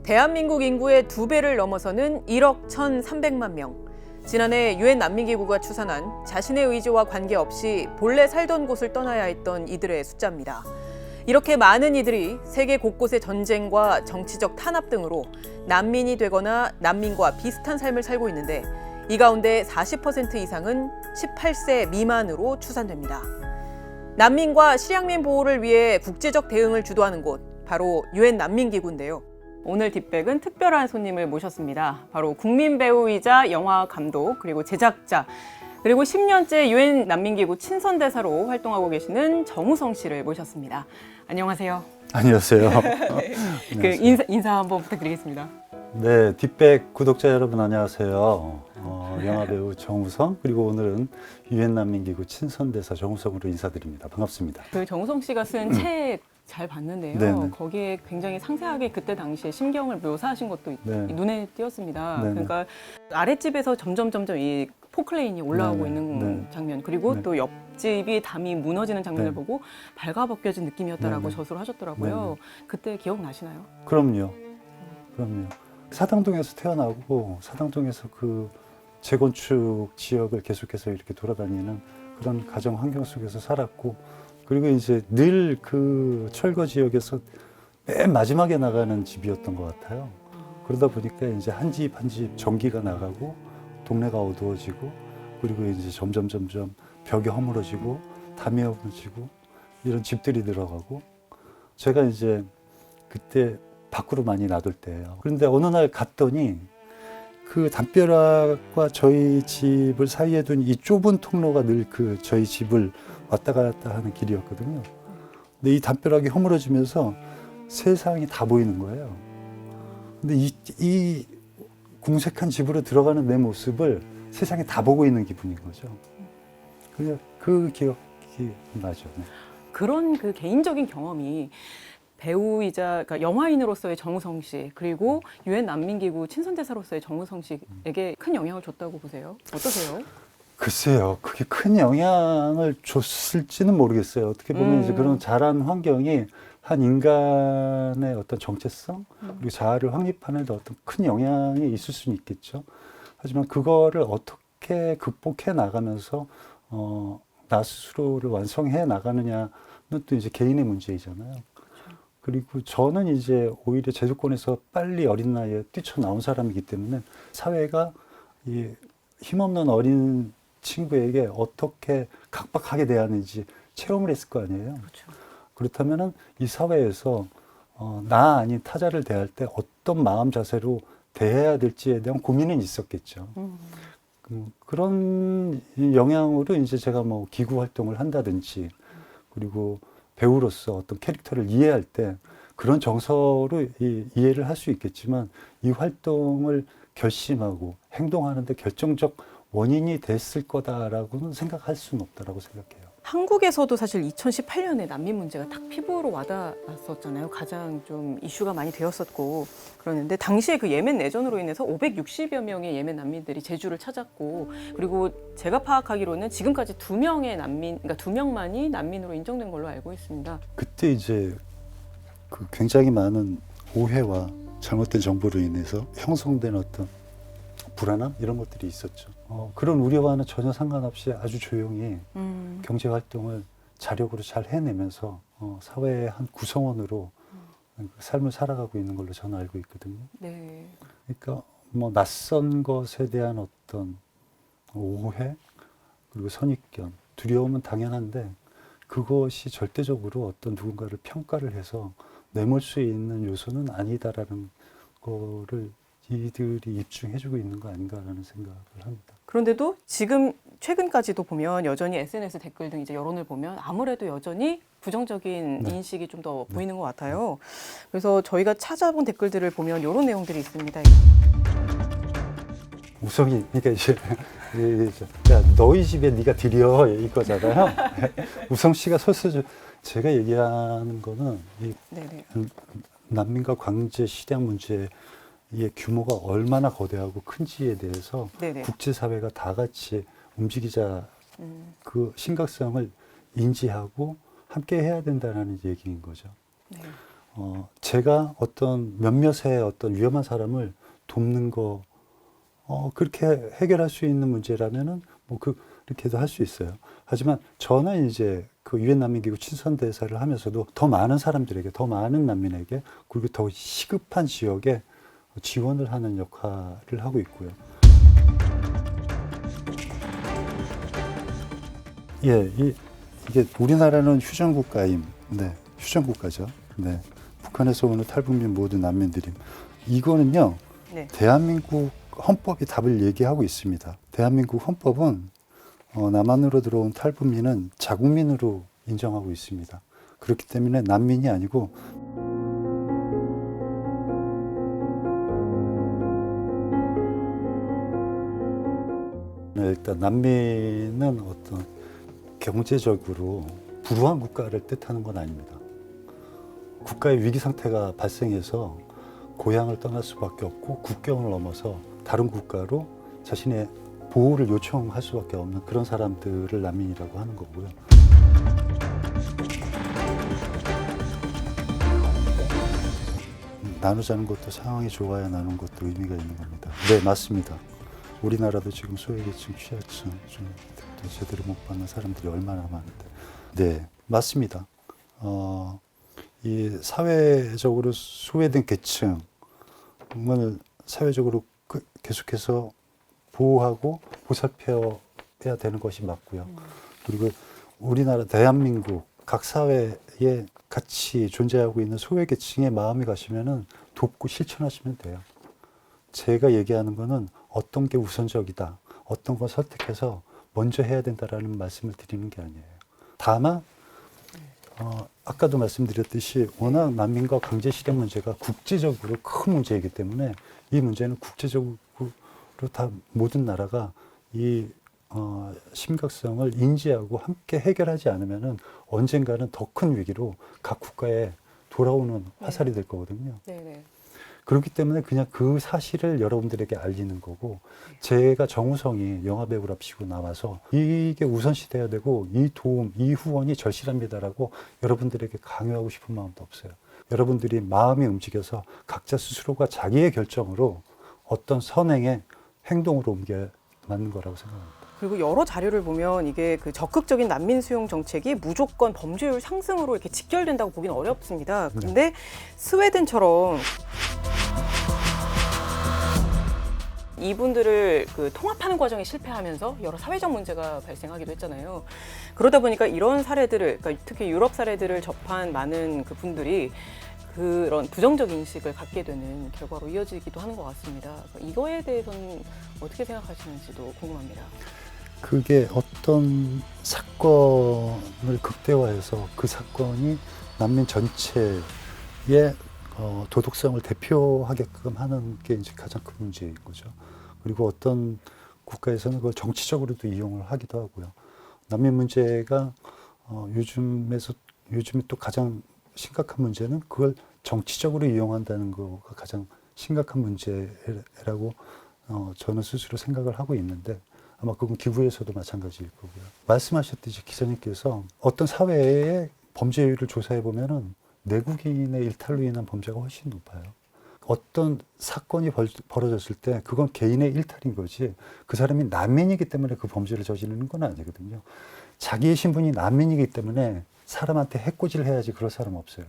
대한민국 인구의 2배를 넘어서는 1억 1,300만 명. 지난해 유엔 난민기구가 추산한 자신의 의지와 관계없이 본래 살던 곳을 떠나야 했던 이들의 숫자입니다. 이렇게 많은 이들이 세계 곳곳의 전쟁과 정치적 탄압 등으로 난민이 되거나 난민과 비슷한 삶을 살고 있는데 이 가운데 40% 이상은 18세 미만으로 추산됩니다. 난민과 실향민 보호를 위해 국제적 대응을 주도하는 곳, 바로 유엔 난민기구인데요. 오늘 딥백은 특별한 손님을 모셨습니다. 바로 국민 배우이자 영화 감독, 그리고 제작자, 그리고 10년째 유엔 난민기구 친선대사로 활동하고 계시는 정우성 씨를 모셨습니다. 안녕하세요. 안녕하세요. 네. 인사 한번 부탁드리겠습니다. 네, 딥백 구독자 여러분 안녕하세요. 영화배우 정우성, 그리고 오늘은 유엔 난민기구 친선대사 정우성으로 인사드립니다. 반갑습니다. 그 정우성 씨가 쓴 책 잘 봤는데요. 네네. 거기에 굉장히 상세하게 그때 당시에 심경을 묘사하신 것도 네. 눈에 띄었습니다. 네네. 그러니까 아랫집에서 점점 이 포클레인이 올라오고 네네. 있는 네. 장면, 그리고 네. 또 옆집이 담이 무너지는 장면을 네. 보고 발가벗겨진 느낌이었다라고 네네. 저술을 하셨더라고요. 네네. 그때 기억나시나요? 그럼요. 사당동에서 태어나고 사당동에서 그 재건축 지역을 계속해서 이렇게 돌아다니는 그런 가정 환경 속에서 살았고, 그리고 이제 늘 그 철거 지역에서 맨 마지막에 나가는 집이었던 것 같아요. 그러다 보니까 이제 한 집 한 집 전기가 나가고 동네가 어두워지고, 그리고 이제 점점 벽이 허물어지고 담이 허물어지고 이런 집들이 들어가고, 제가 이제 그때 밖으로 많이 나돌 때예요. 그런데 어느 날 갔더니 그 담벼락과 저희 집을 사이에 둔 이 좁은 통로가 늘 그 저희 집을 왔다 갔다 하는 길이었거든요. 근데 이 담벼락이 허물어지면서 세상이 다 보이는 거예요. 근데 이 궁색한 집으로 들어가는 내 모습을 세상이 다 보고 있는 기분인 거죠. 그냥 그 기억이 나죠. 네. 그런 그 개인적인 경험이 배우이자 그러니까 영화인으로서의 정우성 씨, 그리고 유엔 난민기구 친선대사로서의 정우성 씨에게 큰 영향을 줬다고 보세요? 어떠세요? 글쎄요, 그게 큰 영향을 줬을지는 모르겠어요. 어떻게 보면 이제 그런 자란 환경이 한 인간의 어떤 정체성, 그리고 자아를 확립하는 데 어떤 큰 영향이 있을 수는 있겠죠. 하지만 그거를 어떻게 극복해 나가면서, 나 스스로를 완성해 나가느냐는 또 이제 개인의 문제이잖아요. 그리고 저는 이제 오히려 제도권에서 빨리 어린 나이에 뛰쳐나온 사람이기 때문에 사회가 이 힘없는 어린 친구에게 어떻게 각박하게 대하는지 체험을 했을 거 아니에요. 그렇죠. 그렇다면은 이 사회에서 나 아닌 타자를 대할 때 어떤 마음 자세로 대해야 될지에 대한 고민은 있었겠죠. 그런 영향으로 이제 제가 뭐 기구 활동을 한다든지, 그리고 배우로서 어떤 캐릭터를 이해할 때 그런 정서로 이해를 할 수 있겠지만, 이 활동을 결심하고 행동하는데 결정적 원인이 됐을 거다라고는 생각할 수는 없다라고 생각해요. 한국에서도 사실 2018년에 난민 문제가 딱 피부로 와닿았었잖아요. 가장 좀 이슈가 많이 되었었고 그러는데, 당시에 그 예멘 내전으로 인해서 560여 명의 예멘 난민들이 제주를 찾았고, 그리고 제가 파악하기로는 지금까지 2명의 난민, 그러니까 2명만이 난민으로 인정된 걸로 알고 있습니다. 그때 이제 그 굉장히 많은 오해와 잘못된 정보로 인해서 형성된 어떤 불안함 이런 것들이 있었죠. 그런 우려와는 전혀 상관없이 아주 조용히 경제 활동을 자력으로 잘 해내면서 사회의 한 구성원으로 삶을 살아가고 있는 걸로 저는 알고 있거든요. 네. 그러니까 뭐 낯선 것에 대한 어떤 오해, 그리고 선입견, 두려움은 당연한데, 그것이 절대적으로 어떤 누군가를 평가를 해서 내몰 수 있는 요소는 아니다라는 거를 이들이 입증해주고 있는 거 아닌가라는 생각을 합니다. 그런데도 지금 최근까지도 보면 여전히 SNS 댓글 등 이제 여론을 보면 아무래도 여전히 부정적인 네. 인식이 좀 더 보이는 것 같아요. 그래서 저희가 찾아본 댓글들을 보면 이런 내용들이 있습니다. 우성이, 그러니까 이제 야, 너희 집에 네가 들여 이거잖아요. 우성 씨가 소스죠. 제가 얘기하는 거는 이 네네. 난민과 강제 실향 문제의 규모가 얼마나 거대하고 큰지에 대해서 네네. 국제사회가 다 같이 움직이자, 그 심각성을 인지하고 함께 해야 된다는 얘기인 거죠. 네. 제가 어떤 몇몇의 어떤 위험한 사람을 돕는 거 그렇게 해결할 수 있는 문제라면은 뭐 그렇게도 할 수 있어요. 하지만 저는 이제 그 유엔 난민기구 친선대사를 하면서도 더 많은 사람들에게, 더 많은 난민에게, 그리고 더 시급한 지역에 지원을 하는 역할을 하고 있고요. 예, 이게 우리나라는 휴전국가임. 네, 휴전국가죠. 네, 북한에서 오는 탈북민 모두 난민들임. 이거는요, 네. 대한민국 헌법이 답을 얘기하고 있습니다. 대한민국 헌법은 남한으로 들어온 탈북민은 자국민으로 인정하고 있습니다. 그렇기 때문에 난민이 아니고 일단 난민은 어떤 경제적으로 불우한 국가를 뜻하는 건 아닙니다. 국가의 위기 상태가 발생해서 고향을 떠날 수밖에 없고 국경을 넘어서 다른 국가로 자신의 보호를 요청할 수밖에 없는 그런 사람들을 난민이라고 하는 거고요. 나누자는 것도 상황이 좋아야 나누는 것도 의미가 있는 겁니다. 네, 맞습니다. 우리나라도 지금 소외계층, 취약층 좀 제대로 못 받는 사람들이 얼마나 많은데. 네, 맞습니다. 이 사회적으로 소외된 계층을 사회적으로 계속해서 보호하고 보살펴야 되는 것이 맞고요. 그리고 우리나라 대한민국 각 사회에 같이 존재하고 있는 소외계층의 마음이 가시면은 돕고 실천하시면 돼요. 제가 얘기하는 거는 어떤 게 우선적이다, 어떤 걸 선택해서 먼저 해야 된다라는 말씀을 드리는 게 아니에요. 다만 아까도 말씀드렸듯이 워낙 난민과 강제 실행 문제가 국제적으로 큰 문제이기 때문에 이 문제는 국제적으로 다 모든 나라가 이 심각성을 인지하고 함께 해결하지 않으면은 언젠가는 더 큰 위기로 각 국가에 돌아오는 화살이 될 거거든요. 네네. 그렇기 때문에 그냥 그 사실을 여러분들에게 알리는 거고, 제가 정우성이 영화배우랍시고 나와서 이게 우선시 돼야 되고 이 도움, 이 후원이 절실합니다라고 여러분들에게 강요하고 싶은 마음도 없어요. 여러분들이 마음이 움직여서 각자 스스로가 자기의 결정으로 어떤 선행의 행동으로 옮겨야 맞는 거라고 생각합니다. 그리고 여러 자료를 보면 이게 그 적극적인 난민 수용 정책이 무조건 범죄율 상승으로 이렇게 직결된다고 보기는 어렵습니다. 근데 스웨덴처럼 이분들을 그 통합하는 과정에 실패하면서 여러 사회적 문제가 발생하기도 했잖아요. 그러다 보니까 이런 사례들을, 그러니까 특히 유럽 사례들을 접한 많은 그 분들이 그런 부정적 인식을 갖게 되는 결과로 이어지기도 하는 것 같습니다. 이거에 대해서는 어떻게 생각하시는지도 궁금합니다. 그게 어떤 사건을 극대화해서 그 사건이 난민 전체의 도덕성을 대표하게끔 하는 게 이제 가장 큰 문제인 거죠. 그리고 어떤 국가에서는 그걸 정치적으로도 이용을 하기도 하고요. 난민 문제가 요즘에 또 가장 심각한 문제는 그걸 정치적으로 이용한다는 거가 가장 심각한 문제라고 저는 스스로 생각을 하고 있는데, 아마 그건 기부에서도 마찬가지일 거고요. 말씀하셨듯이 기자님께서 어떤 사회의 범죄율을 조사해 보면은 내국인의 일탈로 인한 범죄가 훨씬 높아요. 어떤 사건이 벌어졌을 때 그건 개인의 일탈인 거지 그 사람이 난민이기 때문에 그 범죄를 저지르는 건 아니거든요. 자기의 신분이 난민이기 때문에 사람한테 해코지를 해야지 그럴 사람 없어요.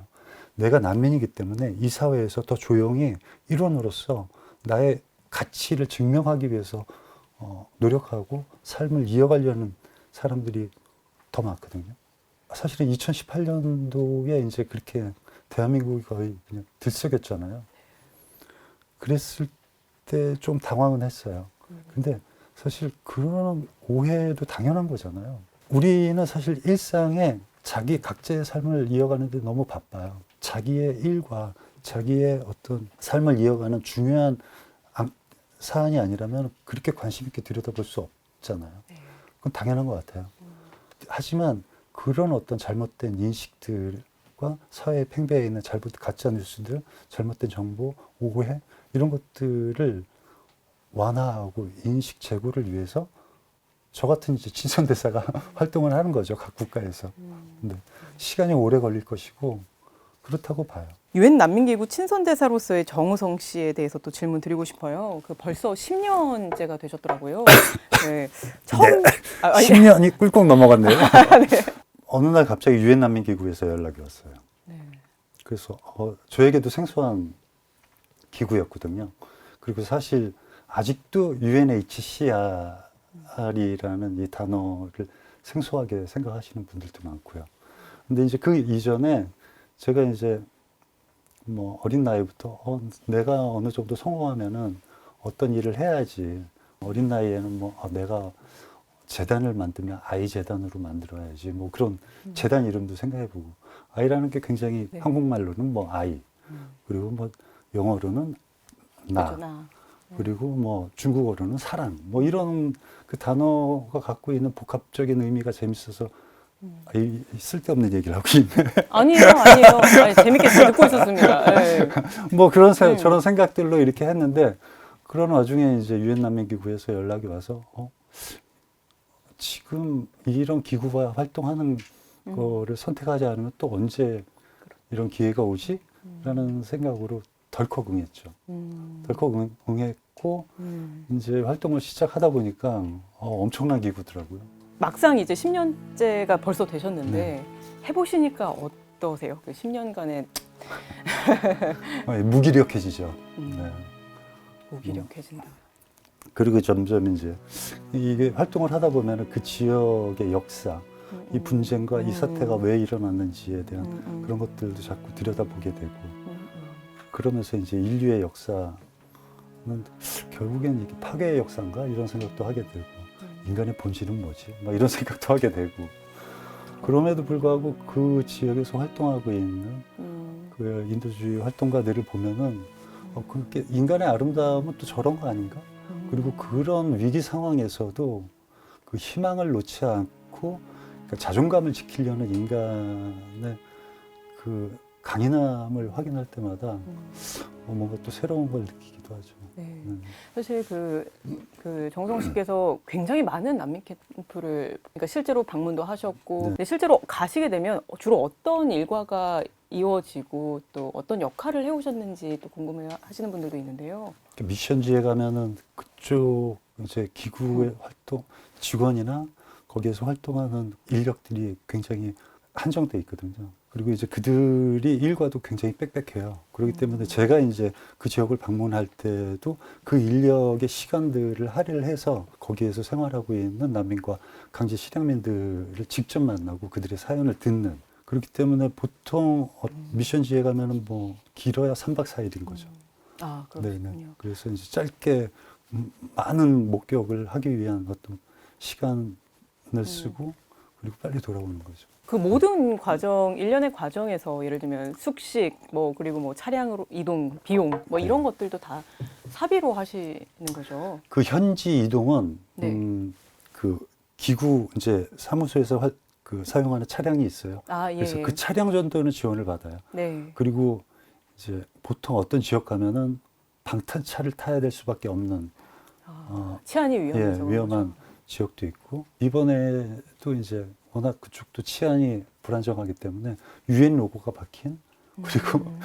내가 난민이기 때문에 이 사회에서 더 조용히 일원으로서 나의 가치를 증명하기 위해서 노력하고 삶을 이어가려는 사람들이 더 많거든요. 사실은 2018년도에 이제 그렇게 대한민국이 거의 그냥 들썩였잖아요. 그랬을 때 좀 당황은 했어요. 근데 사실 그런 오해도 당연한 거잖아요. 우리는 사실 일상에 자기 각자의 삶을 이어가는데 너무 바빠요. 자기의 일과 자기의 어떤 삶을 이어가는 중요한 사안이 아니라면 그렇게 관심 있게 들여다볼 수 없잖아요. 그건 당연한 것 같아요. 하지만 그런 어떤 잘못된 인식들과 사회 팽배해 있는 가짜 뉴스들, 잘못된 정보, 오해 이런 것들을 완화하고 인식 제고를 위해서 저 같은 이제 친선대사가 활동을 하는 거죠, 각 국가에서. 근데 시간이 오래 걸릴 것이고 그렇다고 봐요. 유엔 난민기구 친선대사로서의 정우성 씨에 대해서 또 질문 드리고 싶어요. 그 벌써 10년째가 되셨더라고요. 네. 처음 10년이 꿀꺽 넘어갔네요. 어느 날 갑자기 유엔 난민기구에서 연락이 왔어요. 네. 그래서 저에게도 생소한 기구였거든요. 그리고 사실 아직도 UNHCR이라는 이 단어를 생소하게 생각하시는 분들도 많고요. 근데 이제 그 이전에 제가 이제 뭐 어린 나이부터 내가 어느 정도 성공하면은 어떤 일을 해야지. 어린 나이에는 뭐 내가 재단을 만들면 아이 재단으로 만들어야지. 뭐 그런 재단 이름도 생각해보고 아이라는 게 굉장히 네. 한국말로는 뭐 아이 그리고 뭐 영어로는 나 그렇죠, 나. 그리고 뭐 중국어로는 사랑 뭐 이런 그 단어가 갖고 있는 복합적인 의미가 재밌어서 쓸데없는 얘기를 하고 있네. 아니에요. 아니, 재밌게 잘 듣고 있었습니다. 네. 뭐 그런 저런 생각들로 이렇게 했는데 그런 와중에 이제 유엔 난민기구에서 연락이 와서 지금 이런 기구가 활동하는 거를 선택하지 않으면 또 언제 이런 기회가 오지? 라는 생각으로 덜컥 응했죠. 덜컥 응했고 이제 활동을 시작하다 보니까 엄청난 기구더라고요. 막상 이제 10년째가 벌써 되셨는데 네. 해보시니까 어떠세요? 그 10년간의 무기력해지죠. 네. 무기력해진다. 그리고 점점 이제 이게 활동을 하다 보면 그 지역의 역사, 이 분쟁과 이 사태가 왜 일어났는지에 대한 그런 것들도 자꾸 들여다보게 되고 그러면서 이제 인류의 역사는 결국엔 이게 파괴의 역사인가 이런 생각도 하게 되고 인간의 본질은 뭐지? 막 이런 생각도 하게 되고 그럼에도 불구하고 그 지역에서 활동하고 있는 그 인도주의 활동가들을 보면은 그렇게 인간의 아름다움은 또 저런 거 아닌가? 그리고 그런 위기 상황에서도 그 희망을 놓지 않고 그러니까 자존감을 지키려는 인간의 그 강인함을 확인할 때마다 뭔가 또 새로운 걸 느끼기도 하죠. 네. 사실 그 정우성 씨께서 굉장히 많은 난민 캠프를 그러니까 실제로 방문도 하셨고 네. 근데 실제로 가시게 되면 주로 어떤 일과가 이루어지고 또 어떤 역할을 해오셨는지 또 궁금해 하시는 분들도 있는데요. 미션지에 가면은 그쪽 이제 기구의 활동 직원이나 거기에서 활동하는 인력들이 굉장히 한정돼 있거든요. 그리고 이제 그들이 일과도 굉장히 빽빽해요. 그렇기 때문에 제가 이제 그 지역을 방문할 때도 그 인력의 시간들을 할애를 해서 거기에서 생활하고 있는 난민과 강제 실향민들을 직접 만나고 그들의 사연을 듣는. 그렇기 때문에 보통 미션지에 가면은 뭐 길어야 3박 4일인 거죠. 아, 그렇군요. 네네. 그래서 이제 짧게 많은 목격을 하기 위한 어떤 시간을 쓰고 그리고 빨리 돌아오는 거죠. 그 모든 과정, 일련의 과정에서 예를 들면 숙식, 뭐 그리고 뭐 차량으로 이동, 비용, 뭐 이런 것들도 다 사비로 하시는 거죠. 그 현지 이동은 네. 그 기구 이제 사무소에서 그 사용하는 차량이 있어요. 아, 예. 그래서 그 차량 정도는 지원을 받아요. 네. 그리고 이제 보통 어떤 지역 가면은 방탄차를 타야 될 수밖에 없는 치안이 위험해서. 위험한 지역도 있고 이번에도 이제 워낙 그쪽도 치안이 불안정하기 때문에 유엔 로고가 박힌 그리고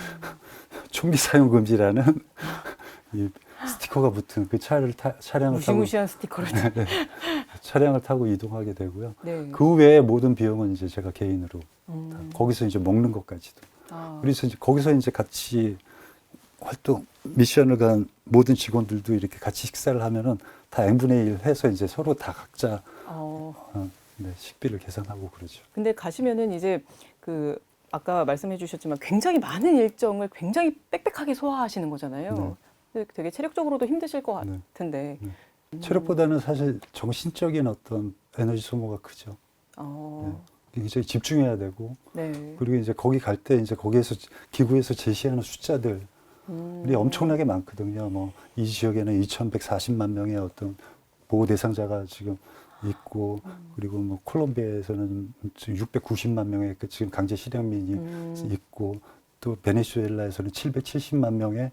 총기 사용 금지라는 이 스티커가 붙은 그 차량을 타고 무시무시한 스티커를. 네, 차량을 타고 이동하게 되고요. 네. 그 외에 모든 비용은 이제 제가 개인으로 다, 거기서 이제 먹는 것까지도. 그래서 이제 거기서 이제 같이 활동 미션을 간 모든 직원들도 이렇게 같이 식사를 하면은 다 n분의 1 해서 이제 서로 다 각자 네, 식비를 계산하고 그러죠. 근데 가시면은 이제 그 아까 말씀해 주셨지만 굉장히 많은 일정을 굉장히 빽빽하게 소화하시는 거잖아요. 네. 근데 되게 체력적으로도 힘드실 것 네. 같은데. 네. 체력보다는 사실 정신적인 어떤 에너지 소모가 크죠. 네. 굉장히 집중해야 되고 네. 그리고 이제 거기 갈 때 이제 거기에서 기구에서 제시하는 숫자들이 엄청나게 많거든요. 뭐 이 지역에는 2,140만 명의 어떤 보호 대상자가 지금 있고 그리고 뭐 콜롬비아에서는 690만 명의 그 지금 강제 실향민이 있고 또 베네수엘라에서는 770만 명의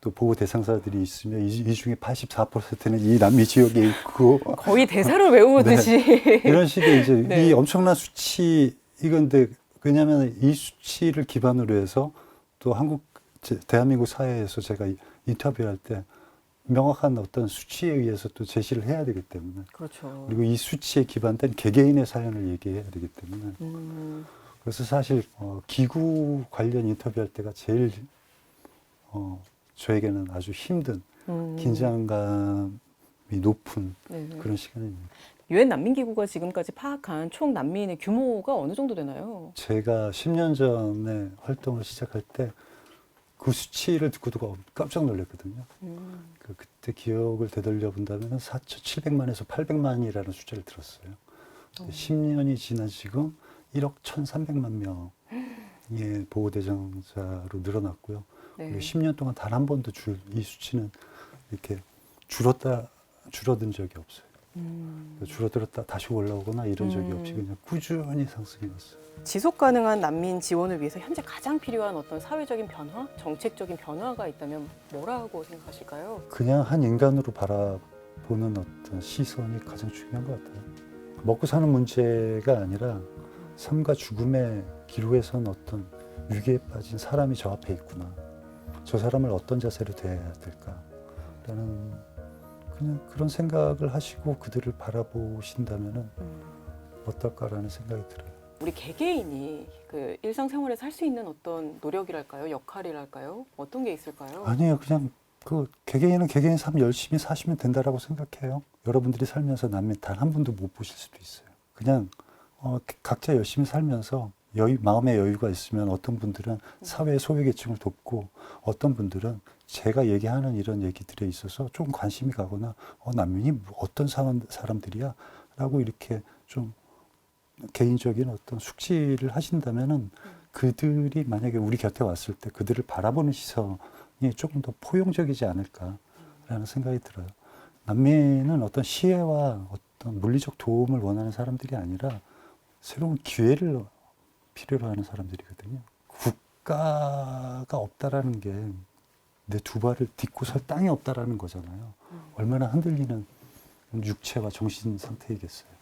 또 보호 대상자들이 있으며 이 중에 84%는 이 남미 지역에 있고 거의 대사를 외우듯이. 네. 이런 식의 이제 네. 이 엄청난 수치 이건데 왜냐하면 이 수치를 기반으로 해서 또 대한민국 사회에서 제가 인터뷰할 때 명확한 어떤 수치에 의해서 또 제시를 해야 되기 때문에 그렇죠. 그리고 이 수치에 기반된 개개인의 사연을 얘기해야 되기 때문에 그래서 사실 기구 관련 인터뷰할 때가 제일 저에게는 아주 힘든 긴장감이 높은 네. 그런 시간입니다. 유엔 난민기구가 지금까지 파악한 총 난민의 규모가 어느 정도 되나요? 제가 10년 전에 활동을 시작할 때 그 수치를 듣고도 깜짝 놀랐거든요. 그때 기억을 되돌려 본다면 4,700만에서 800만이라는 숫자를 들었어요. 10년이 지난 지금 1억 1,300만 명의 보호대상자로 늘어났고요. 네. 그리고 10년 동안 단 한 번도 이 수치는 이렇게 줄어든 적이 없어요. 줄어들었다 다시 올라오거나 이런 적이 없이 그냥 꾸준히 상승해 왔어요. 지속 가능한 난민 지원을 위해서 현재 가장 필요한 어떤 사회적인 변화, 정책적인 변화가 있다면 뭐라고 생각하실까요? 그냥 한 인간으로 바라보는 어떤 시선이 가장 중요한 것 같아요. 먹고 사는 문제가 아니라 삶과 죽음의 기로에 선 어떤 위기에 빠진 사람이 저 앞에 있구나. 저 사람을 어떤 자세로 대해야 될까라는 그냥 그런 생각을 하시고 그들을 바라보신다면은 어떨까라는 생각이 들어요. 우리 개개인이 그 일상생활에서 할 수 있는 어떤 노력이랄까요? 역할이랄까요? 어떤 게 있을까요? 아니에요. 그냥 그 개개인은 개개인 삶 열심히 사시면 된다라고 생각해요. 여러분들이 살면서 난민 단 한 분도 못 보실 수도 있어요. 그냥 각자 열심히 살면서 마음의 여유가 있으면 어떤 분들은 사회 소외계층을 돕고 어떤 분들은 제가 얘기하는 이런 얘기들에 있어서 좀 관심이 가거나 난민이 어떤 사람들이야 라고 이렇게 좀 개인적인 어떤 숙지를 하신다면은 그들이 만약에 우리 곁에 왔을 때 그들을 바라보는 시선이 조금 더 포용적이지 않을까라는 생각이 들어요. 난민은 어떤 시혜와 어떤 물리적 도움을 원하는 사람들이 아니라 새로운 기회를 필요로 하는 사람들이거든요. 국가가 없다라는 게 내 두 발을 딛고 설 땅이 없다라는 거잖아요. 얼마나 흔들리는 육체와 정신 상태이겠어요.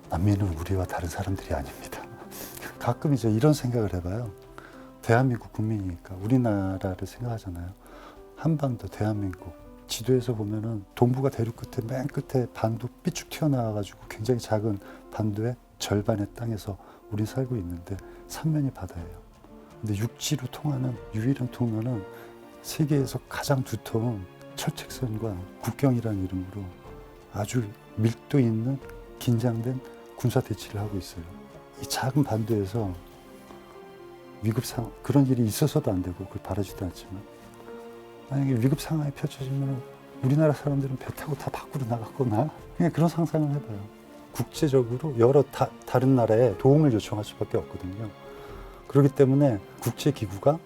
난민은 우리와 다른 사람들이 아닙니다. 가끔 이제 이런 생각을 해봐요. 대한민국 국민이니까 우리나라를 생각하잖아요. 한반도 대한민국 지도에서 보면은 동부가 대륙 끝에 맨 끝에 반도 삐쭉 튀어나와가지고 굉장히 작은 반도의 절반의 땅에서 우린 살고 있는데 삼면이 바다예요. 근데 육지로 통하는 유일한 통로는 세계에서 가장 두터운 철책선과 국경이라는 이름으로 아주 밀도 있는 긴장된 군사 대치를 하고 있어요. 이 작은 반도에서 위급 상황, 그런 일이 있어서도 안 되고 그걸 바라지도 않지만 만약에 위급 상황이 펼쳐지면 우리나라 사람들은 배 타고 다 밖으로 나갔거나 그냥 그런 상상을 해봐요. 국제적으로 여러 다른 나라에 도움을 요청할 수밖에 없거든요. 그렇기 때문에 국제기구가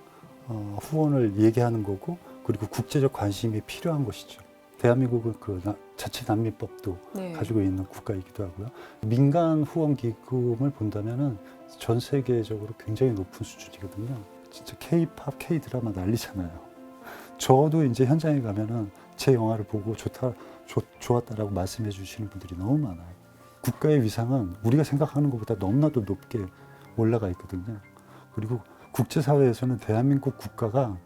후원을 얘기하는 거고 그리고 국제적 관심이 필요한 것이죠. 대한민국은 그 자체 난민법도 네. 가지고 있는 국가이기도 하고요. 민간 후원 기금을 본다면은 전 세계적으로 굉장히 높은 수준이거든요. 진짜 K-팝, K-드라마 난리잖아요. 저도 이제 현장에 가면은 제 영화를 보고 좋았다라고 말씀해 주시는 분들이 너무 많아요. 국가의 위상은 우리가 생각하는 것보다 너무나도 높게 올라가 있거든요. 그리고 국제사회에서는 대한민국 국가가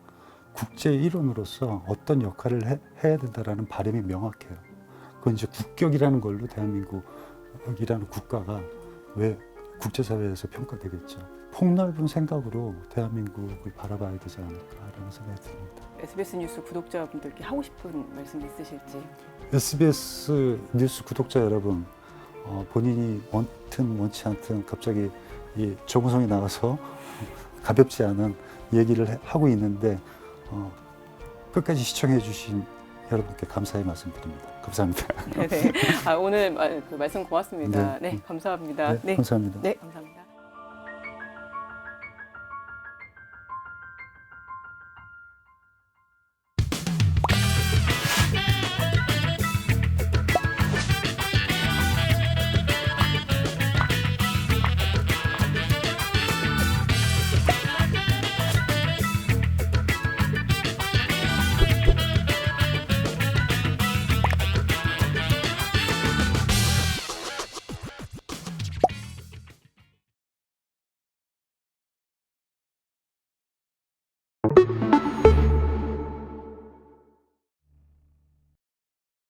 국제 일원으로서 어떤 역할을 해야 된다라는 바람이 명확해요. 그건 이제 국격이라는 걸로 대한민국이라는 국가가 왜 국제사회에서 평가되겠죠. 폭넓은 생각으로 대한민국을 바라봐야 되지 않을까라는 생각이 듭니다. SBS 뉴스 구독자분들께 하고 싶은 말씀 있으실지? SBS 뉴스 구독자 여러분, 본인이 원치 않든 갑자기 이 정우성이 나가서 가볍지 않은 얘기를 하고 있는데 끝까지 시청해 주신 여러분께 감사의 말씀드립니다. 감사합니다. 네네. 오늘 그 말씀 고맙습니다. 네, 감사합니다. 네, 감사합니다. 네, 감사합니다.